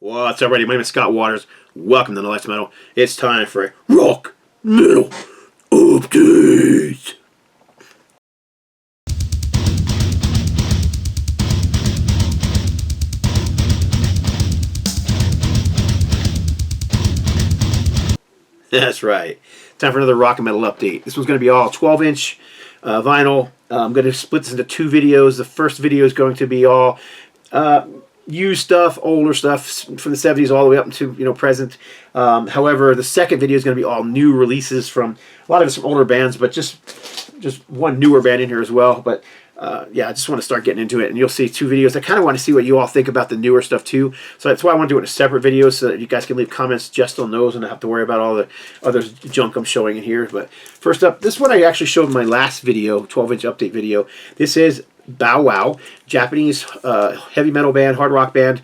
What's up, everybody? My name is Scott Waters. Welcome to No Life Metal. It's time for a rock metal update. That's right. Time for another rock and metal update. This one's going to be all 12-inch vinyl. I'm going to split this into two videos. The first video is going to be all used stuff, older stuff from the 70s all the way up to present. However, the second video is going to be all new releases from a lot of it's from older bands, but just one newer band in here as well. But yeah, I just want to start getting into it, and you'll see two videos. I kind of want to see what you all think about the newer stuff too, so that's why I want to do it in a separate video so that you guys can leave comments just on those and not have to worry about all the other junk I'm showing in here. But first up, this one I actually showed in my last video, 12-inch update video. This is Bow Wow, Japanese heavy metal band, hard rock band,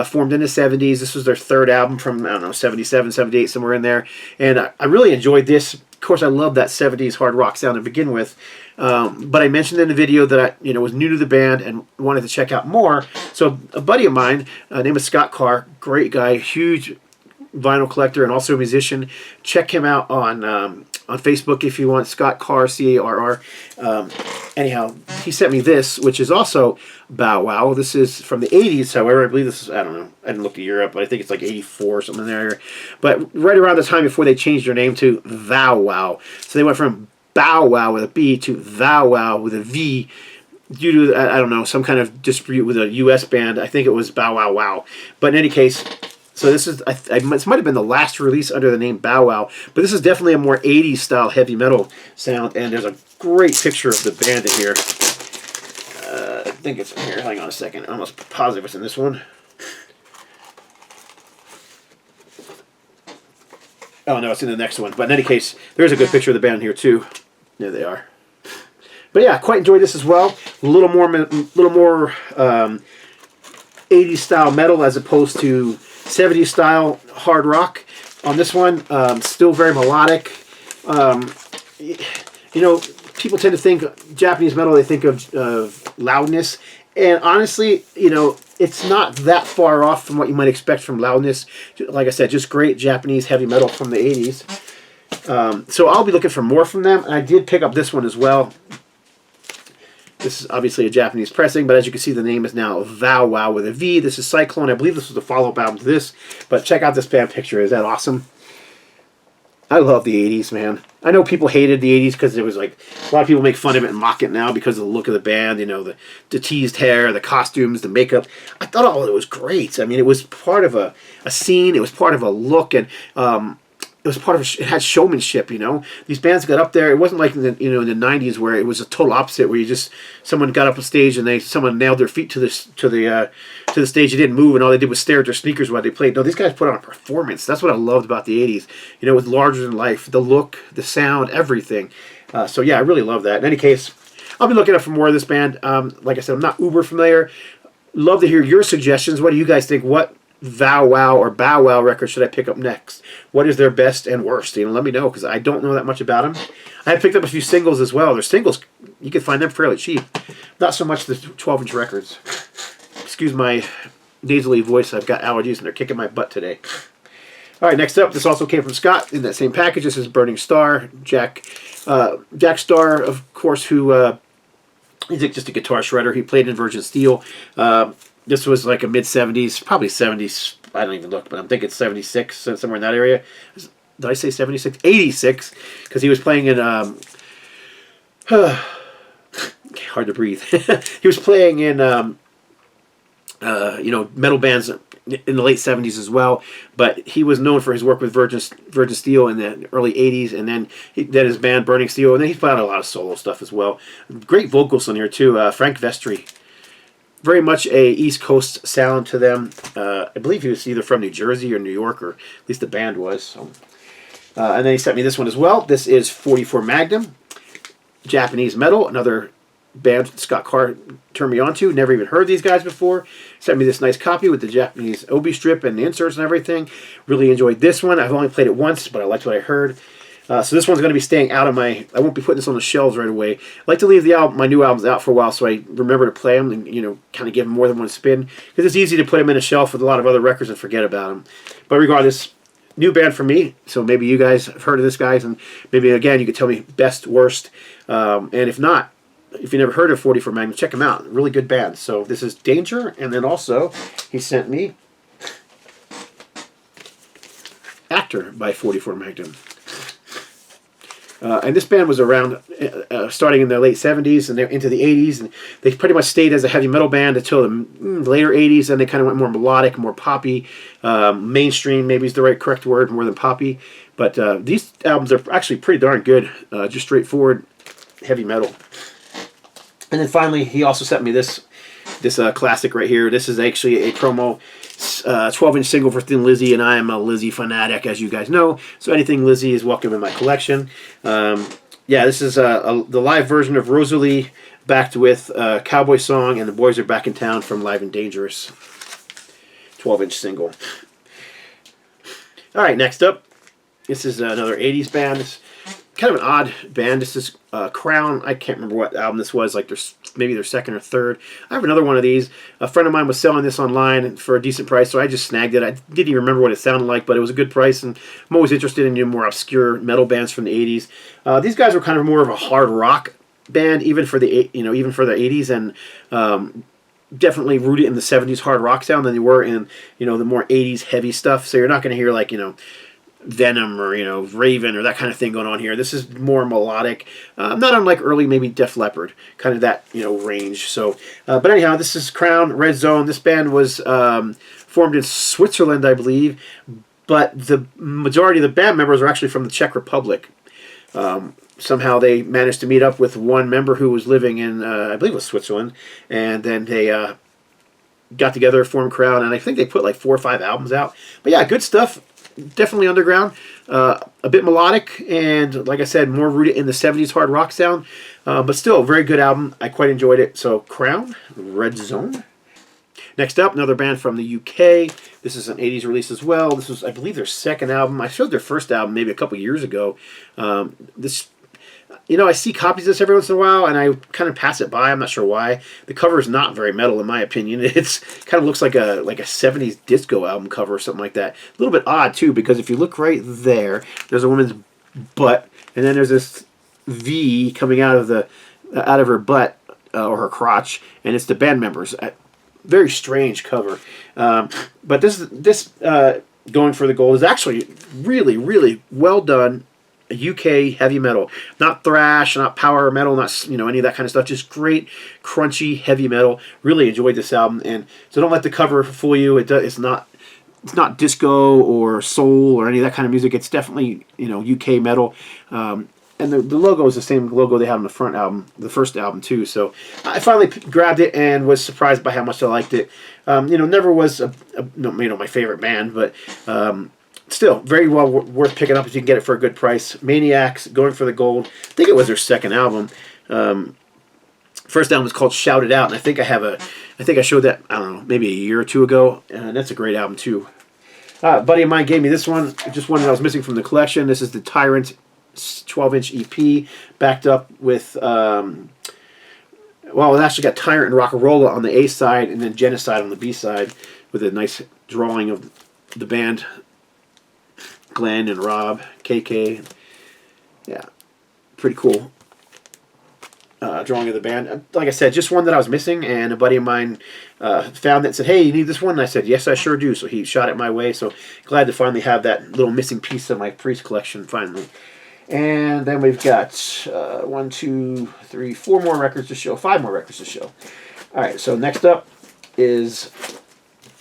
formed in the 70s. This was their third album from, I don't know, 77, 78, somewhere in there. And I really enjoyed this. Of course, I love that 70s hard rock sound to begin with. But I mentioned in the video that I was new to the band and wanted to check out more. So a buddy of mine, named Scott Carr, great guy, huge vinyl collector and also a musician. Check him out on Facebook if you want, Scott Carr, C-A-R-R. Anyhow, he sent me this, which is also Bow Wow. This is from the 80s, however. I believe this is, I don't know, I didn't look at Europe, but I think it's like 84 or something there. But right around the time before they changed their name to Vow Wow. So they went from Bow Wow with a B to Vow Wow with a V due to, I don't know, some kind of dispute with a U.S. band. I think it was Bow Wow Wow. But in any case, so this is, this might have been the last release under the name Bow Wow, but this is definitely a more 80s style heavy metal sound, and there's a great picture of the band in here. I think it's in here. Hang on a second. I'm almost positive it's in this one. Oh, no, it's in the next one. But in any case, there's a good picture of the band here, too. There they are. But yeah, quite enjoyed this as well. A little more 80s style metal as opposed to 70s style hard rock. On this one, still very melodic. People tend to think Japanese metal, they think of loudness. And honestly, it's not that far off from what you might expect from loudness. Like I said, just great Japanese heavy metal from the 80s. So I'll be looking for more from them. And I did pick up this one as well. This is obviously a Japanese pressing, but as you can see, the name is now Vow Wow with a V. This is Cyclone. I believe this was a follow-up album to this. But check out this band picture. Is that awesome? I love the 80s, man. I know people hated the 80s because it was like, a lot of people make fun of it and mock it now because of the look of the band, the teased hair, the costumes, the makeup. I thought all of it was great. I mean, it was part of a scene. It was part of a look, and it was part of it had showmanship. These bands got up there. It wasn't like in the in the 90s where it was a total opposite, where someone got up on stage and someone nailed their feet to the stage. They didn't move, and all they did was stare at their sneakers while they played. No, these guys put on a performance. That's what I loved about the 80s. It was larger than life. The look, the sound, everything. So yeah, I really love that. In any case, I'll be looking up for more of this band. Like I said, I'm not uber familiar. Love to hear your suggestions. What do you guys think? What Vow Wow or Bow Wow record should I pick up next? What is their best and worst? Let me know, because I don't know that much about them. I have picked up a few singles as well. Their singles, you can find them fairly cheap. Not so much the 12-inch records. Excuse my nasally voice. I've got allergies and they're kicking my butt today. All right, next up, this also came from Scott in that same package. This is Burning Star. Jack Starr, of course, who he's just a guitar shredder. He played in Virgin Steel. This was like a mid-70s, probably 70s. I don't even look, but I'm thinking 76, somewhere in that area. Did I say 76? 86, because he was playing in, hard to breathe. He was playing in, metal bands in the late 70s as well, but he was known for his work with Virgin Steel in the early 80s, and then his band Burning Steel, and then he's put out a lot of solo stuff as well. Great vocals on here too. Frank Vestry. Very much a East Coast sound to them. I believe he was either from New Jersey or New York, or at least the band was. So. And then he sent me this one as well. This is 44 Magnum, Japanese metal, another band Scott Carr turned me on to. Never even heard these guys before. Sent me this nice copy with the Japanese obi strip and the inserts and everything. Really enjoyed this one. I've only played it once, but I liked what I heard. So this one's going to be staying out of my... I won't be putting this on the shelves right away. I like to leave the my new albums out for a while so I remember to play them and, you know, kind of give them more than one spin. Because it's easy to put them in a shelf with a lot of other records and forget about them. But regardless, new band for me. So maybe you guys have heard of this, guys. And maybe, again, you could tell me best, worst. And if not, if you never heard of 44 Magnum, check them out. Really good band. So this is Danger. And then also, he sent me Actor by 44 Magnum. And this band was around starting in the late 70s and into the 80s. And they pretty much stayed as a heavy metal band until the later 80s. And they kind of went more melodic, more poppy. Mainstream maybe is the correct word, more than poppy. But these albums are actually pretty darn good. Just straightforward heavy metal. And then finally, he also sent me this classic right here. This is actually a promo 12-inch single for Thin Lizzy, and I am a Lizzy fanatic, as you guys know. So anything Lizzy is welcome in my collection. Yeah, this is the live version of Rosalie, backed with Cowboy Song, and The Boys Are Back in Town from Live and Dangerous. 12-inch single. All right, next up, this is another 80s band. It's kind of an odd band. This is Crown. I can't remember what album this was. Like maybe their second or third. I have another one of these. A friend of mine was selling this online for a decent price, so I just snagged it. I didn't even remember what it sounded like, but it was a good price, and I'm always interested in more obscure metal bands from the 80s. These guys were kind of more of a hard rock band, even for the 80s, and definitely rooted in the 70s hard rock sound than they were in the more 80s heavy stuff. So you're not going to hear like Venom or Raven or that kind of thing going on here. This is more melodic, not unlike early maybe Def Leppard, kind of that range. So, but anyhow, this is Crown, Red Zone. This band was formed in Switzerland, I believe, but the majority of the band members are actually from the Czech Republic. Somehow they managed to meet up with one member who was living in, I believe it was Switzerland, and then they got together, formed Crown, and I think they put like 4 or 5 albums out. But yeah, good stuff. Definitely underground, a bit melodic, and like I said, more rooted in the 70s hard rock sound, but still a very good album. I quite enjoyed it. So Crown, Red Zone. Next up, another band from the UK. This is an 80s release as well. This was, I believe, their second album. I showed their first album maybe a couple years ago. I see copies of this every once in a while, and I kind of pass it by. I'm not sure why. The cover is not very metal, in my opinion. It's kind of looks like a 70s disco album cover or something like that. A little bit odd, too, because if you look right there, there's a woman's butt, and then there's this V coming out of her butt, or her crotch, and it's the band members. Very strange cover. But this Going for the Gold is actually really, really well done. UK heavy metal, not thrash, not power metal, not any of that kind of stuff. Just great, crunchy heavy metal. Really enjoyed this album, and so don't let the cover fool you. It's not disco or soul or any of that kind of music. It's definitely UK metal. And the logo is the same logo they had on the front album, the first album too. So I finally grabbed it and was surprised by how much I liked it. Never was my favorite band, but. Still, very well worth picking up if you can get it for a good price. Maniacs, Going for the Gold. I think it was their second album. First album was called Shout It Out, and I think I showed that, I don't know, maybe a year or two ago. And that's a great album, too. A buddy of mine gave me this one, just one that I was missing from the collection. This is the Tyrant 12-inch EP, backed up with, it actually got Tyrant and Rock'n'Rolla on the A side, and then Genocide on the B side, with a nice drawing of the band. Glenn and Rob, KK. Yeah, pretty cool drawing of the band. Like I said, just one that I was missing, and a buddy of mine found it and said, hey, you need this one? And I said, yes, I sure do. So he shot it my way. So glad to finally have that little missing piece of my Priest collection finally. And then we've got 4 more records to show, 5 more records to show. All right, so next up is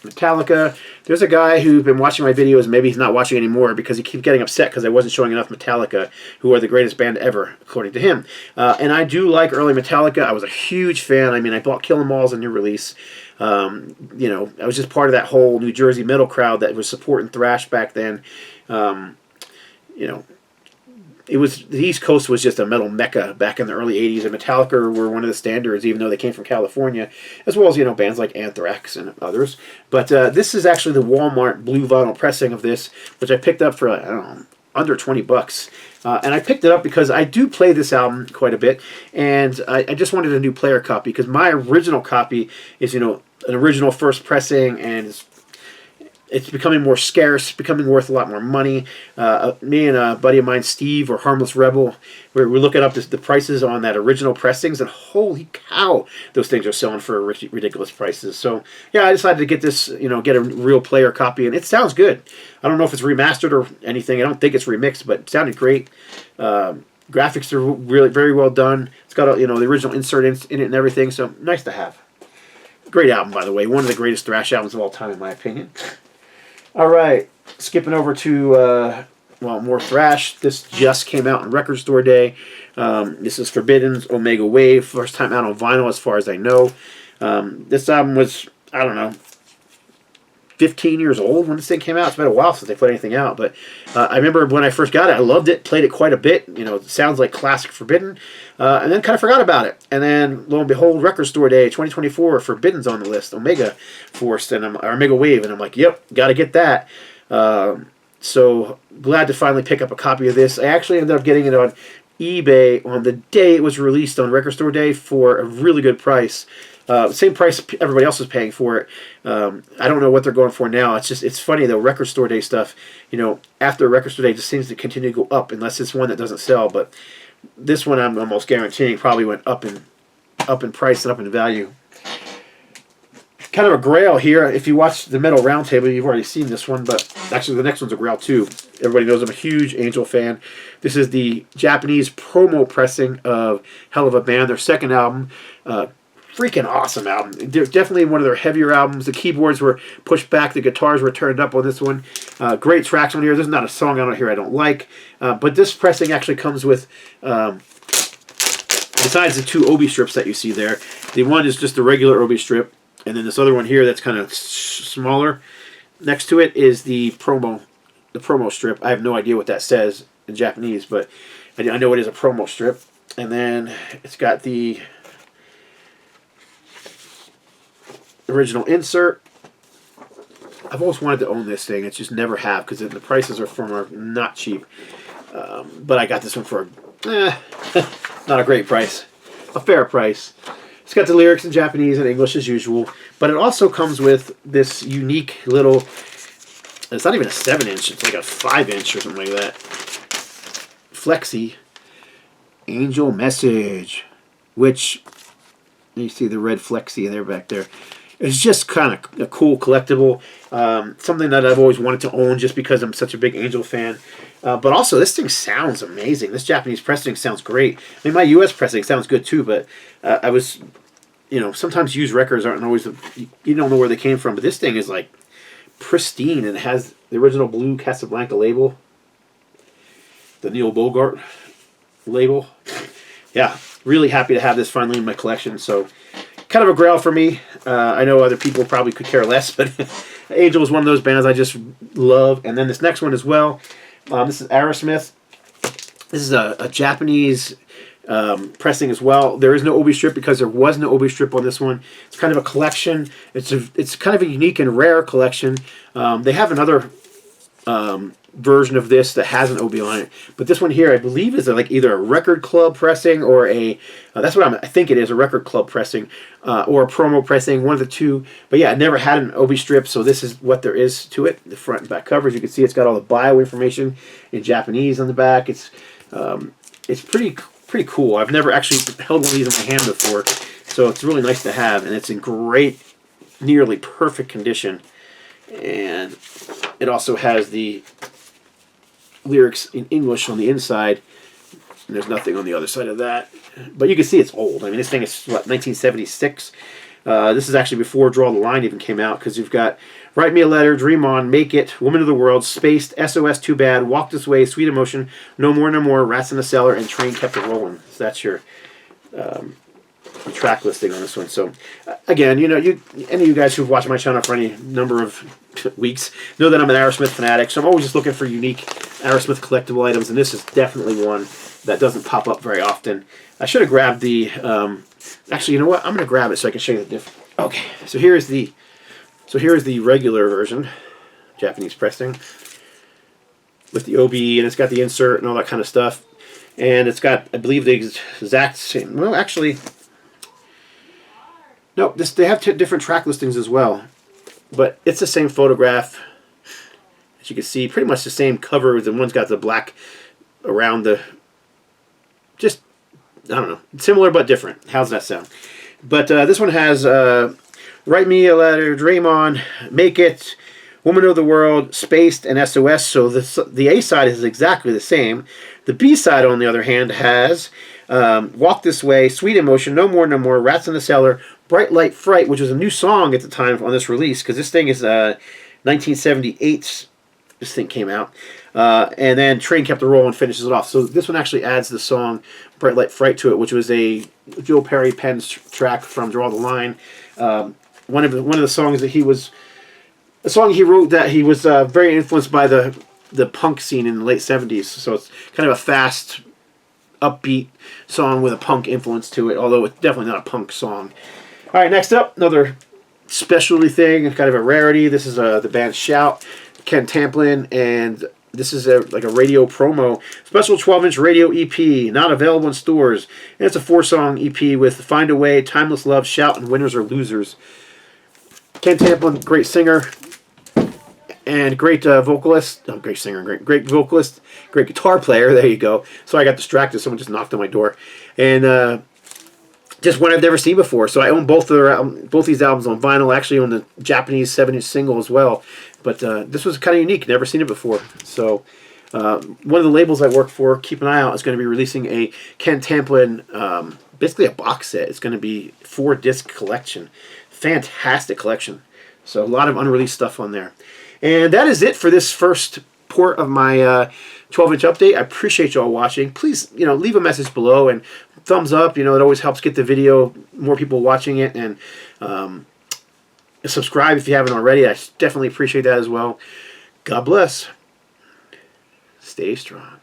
Metallica. There's a guy who's been watching my videos, maybe he's not watching anymore because he keeps getting upset because I wasn't showing enough Metallica, who are the greatest band ever, according to him. And I do like early Metallica. I was a huge fan. I mean, I bought Kill 'Em All as a new release. I was just part of that whole New Jersey metal crowd that was supporting thrash back then. It was, the East Coast was just a metal mecca back in the early 80s, and Metallica were one of the standards, even though they came from California, as well as, bands like Anthrax and others. But this is actually the Walmart blue vinyl pressing of this, which I picked up for, I don't know, under 20 bucks. And I picked it up because I do play this album quite a bit, and I just wanted a new player copy because my original copy is, an original first pressing, and it's becoming more scarce, becoming worth a lot more money. Me and a buddy of mine, Steve, or Harmless Rebel, we're looking up the prices on that original pressings, and holy cow, those things are selling for ridiculous prices. So, yeah, I decided to get this, get a real player copy, and it sounds good. I don't know if it's remastered or anything. I don't think it's remixed, but it sounded great. Graphics are really very well done. It's got, the original insert in it and everything, so nice to have. Great album, by the way. One of the greatest thrash albums of all time, in my opinion. All right, skipping over to, more thrash. This just came out on Record Store Day. This is Forbidden's Omega Wave, first time out on vinyl as far as I know. This album was, I don't know, 15 years old when this thing came out. It's been a while since they put anything out, but I remember when I first got it, I loved it, played it quite a bit. It sounds like classic Forbidden, and then kind of forgot about it. And then, lo and behold, Record Store Day 2024, Forbidden's on the list, Omega Force, or Omega Wave, and I'm like, yep, got to get that. So glad to finally pick up a copy of this. I actually ended up getting it on eBay on the day it was released on Record Store Day for a really good price. Same price everybody else is paying for it. I don't know what they're going for now. It's funny though. Record Store Day stuff, after Record Store Day, just seems to continue to go up unless it's one that doesn't sell. But this one, I'm almost guaranteeing probably went up in price and up in value. Kind of a grail here. If you watch the Metal Roundtable, you've already seen this one, but actually the next one's a grail too. Everybody knows I'm a huge Angel fan. This is the Japanese promo pressing of Hell of a Band, their second album. Freaking awesome album. They're definitely one of their heavier albums. The keyboards were pushed back. The guitars were turned up on this one. Great tracks on here. There's not a song on here I don't like. But this pressing actually comes with, besides the two Obi strips that you see there, the one is just the regular Obi strip. And then this other one here that's kind of smaller. Next to it is the promo strip. I have no idea what that says in Japanese, but I know it is a promo strip. And then it's got the original insert. I've always wanted to own this thing. It's just never have because the prices are not cheap. But I got this one for not a great price, a fair price. It's got the lyrics in Japanese and English as usual, but it also comes with this unique little. It's not even a 7-inch; it's like a 5-inch or something like that. Flexi Angel Message, which you see the red Flexi there back there. It's just kind of a cool collectible, something that I've always wanted to own just because I'm such a big Angel fan. But also, this thing sounds amazing. This Japanese pressing sounds great. I mean, my U.S. pressing sounds good too, but I was, sometimes used records aren't always, you don't know where they came from, but this thing is like pristine and it has the original blue Casablanca label, the Neil Bogart label. Yeah, really happy to have this finally in my collection, so kind of a grail for me. I know other people probably could care less, but Angel is one of those bands I just love. And then this next one as well. This is Aerosmith. This is a Japanese pressing as well. There is no Obi strip because there was no Obi strip on this one. It's kind of a collection. It's kind of a unique and rare collection. They have another version of this that has an Obi on it, but this one here I believe is like either a record club pressing or a that's what I think it is, a record club pressing or a promo pressing, one of the two. But yeah, I never had an Obi strip, so this is what there is to it. The front and back covers, you can see it's got all the bio information in Japanese on the back. It's pretty cool. I've never actually held one of these in my hand before, so it's really nice to have, and it's in great, nearly perfect condition. And it also has the lyrics in English on the inside, and there's nothing on the other side of that. But you can see it's old. I mean, this thing is, what, 1976? This is actually before Draw the Line even came out, because you've got Write Me a Letter, Dream On, Make It, Woman of the World, Spaced, SOS Too Bad, Walk This Way, Sweet Emotion, No More, No More, Rats in the Cellar, and Train Kept It Rolling. So that's your track listing on this one. So again, any of you guys who've watched my channel for any number of weeks know that I'm an Aerosmith fanatic, so I'm always just looking for unique Aerosmith collectible items, and this is definitely one that doesn't pop up very often. I should have grabbed the actually, you know what, I'm going to grab it so I can show you the difference. Okay, so here is the regular version, Japanese pressing. with the OB, and it's got the insert and all that kind of stuff. And it's got, I believe, the exact same. Well, actually, no. They have different track listings as well, but it's the same photograph. As you can see, pretty much the same cover. The one's got the black around the. Just, I don't know, similar but different. How's that sound? But this one has "Write Me a Letter," "Dream On," "Make It," "Woman of the World," "Spaced," and "SOS." So the A side is exactly the same. The B side, on the other hand, has "Walk This Way," "Sweet Emotion," "No More, No More," "Rats in the Cellar," "Bright Light Fright," which was a new song at the time on this release, because this thing is 1978. This thing came out. And then "Train Kept the Roll" and finishes it off. So this one actually adds the song "Bright Light Fright" to it, which was a Joe Perry Penn's track from Draw the Line. One of the songs that he was... A song he wrote that he was very influenced by the punk scene in the late 70s. So it's kind of a fast, upbeat song with a punk influence to it, although it's definitely not a punk song. All right, next up, another specialty thing, kind of a rarity. This is the band Shout, Ken Tamplin, and this is like a radio promo. Special 12-inch radio EP, not available in stores. And it's a 4-song EP with "Find a Way," "Timeless Love," "Shout," and "Winners or Losers." Ken Tamplin, great singer. And great vocalist. Oh, great singer. Great vocalist. Great guitar player. There you go. So I got distracted. Someone just knocked on my door. And just one I've never seen before. So I own both these albums on vinyl. I actually own the Japanese 7-inch single as well. But this was kind of unique. Never seen it before. So one of the labels I work for, keep an eye out, is going to be releasing a Ken Tamplin, basically a box set. It's going to be 4-disc collection. Fantastic collection. So a lot of unreleased stuff on there. And that is it for this first port of my 12-inch update. I appreciate you all watching. Please, leave a message below and thumbs up. It always helps get the video, more people watching it. And subscribe if you haven't already. I definitely appreciate that as well. God bless. Stay strong.